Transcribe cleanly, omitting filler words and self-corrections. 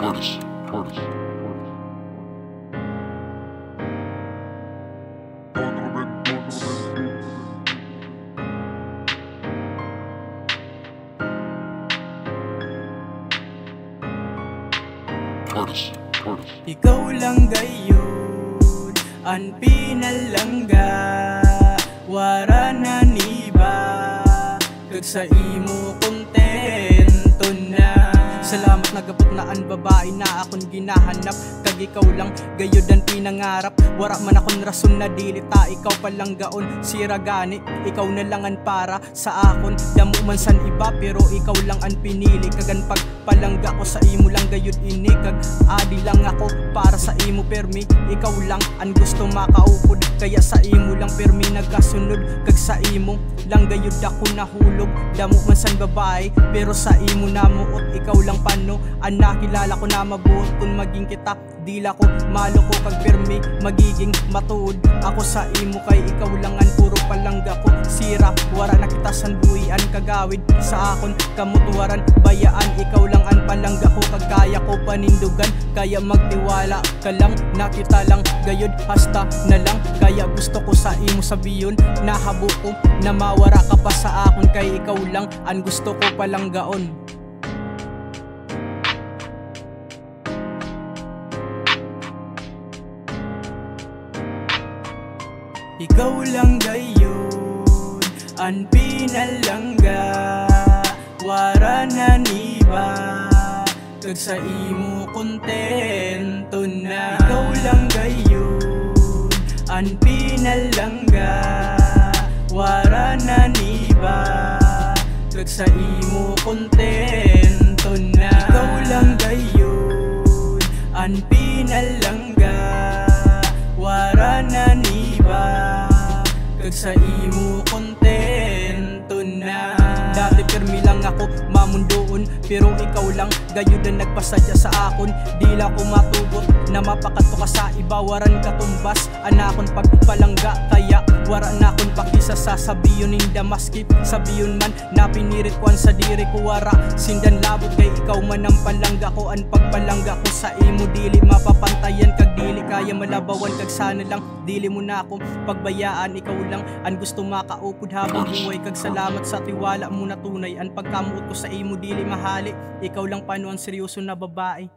Tortoise. Ikaw lang gayon, ang pinalangga, wara na niba, kag sa imo kontento na. Salamat nagabot na ang babae na akong ginahanap, kag ikaw lang gayod ang pinangarap. Wara man akong rason na dili ta ikaw palang gaon, sira gani ikaw na lang ang para sa akon. Damo man san iba pero ikaw lang ang pinili, kagan pagpalangga ko sa imo lang gayod ini, kag adi lang ako para sa imo permi. Ikaw lang ang gusto makaupod, kaya sa imo lang permi nagasunod, kag sa imo lang gayod ako nahulog. Damo man san babae pero sa imo namuot, ikaw lang pano ang nakilala ko na mabuot. Kung maging kita dila ko maloko, kag permi magiging matuod ako sa imo, kay ikaw lang ang puro palangga ko. Sira wara na kita san buhian, kagawid sa akon kamutuwaran bayaan. Ikaw lang ang palangga ko, kag kaya ko panindugan, kaya magtiwala ka lang na kita lang gayod hasta na lang. Kaya gusto ko sa imo sabiyon na habo ko na mawara ka pa sa akon, kay ikaw lang ang gusto ko palanggaon. Ikaw lang gayon, ang pinalangga, wara na niba, kag sa imo kontento na. Ikaw lang gayon, ang pinalangga, wara na niba, kag sa imo kontento na. Ikaw lang gayon, ang pinalangga, wara na niba, kag sa imo kontento na. Dati permi lang ako mamundoon, pero ikaw lang gayud ang nagpasadya sa akon. Dila ko matugot na mapakato ka sa iba, waran katumbas anakon pagpalangga, kaya wara na akon pakisa sa sabiyon ninda. Maski sabiyon man na pinirit ko sa diri ko, wara sindan labot, kay ikaw man ang palangga ko. Ang pagpalangga ko sa imo dili mapapantayan, kag dili kaya malabawan, kag sana lang dili mo na akong pagbayaan. Ikaw lang ang gusto makaupod habang buhay, kag salamat sa tiwala mo na tunay. Ang pagkamuot ko sa imo dili mahali, ikaw lang pano ang seryoso na babae.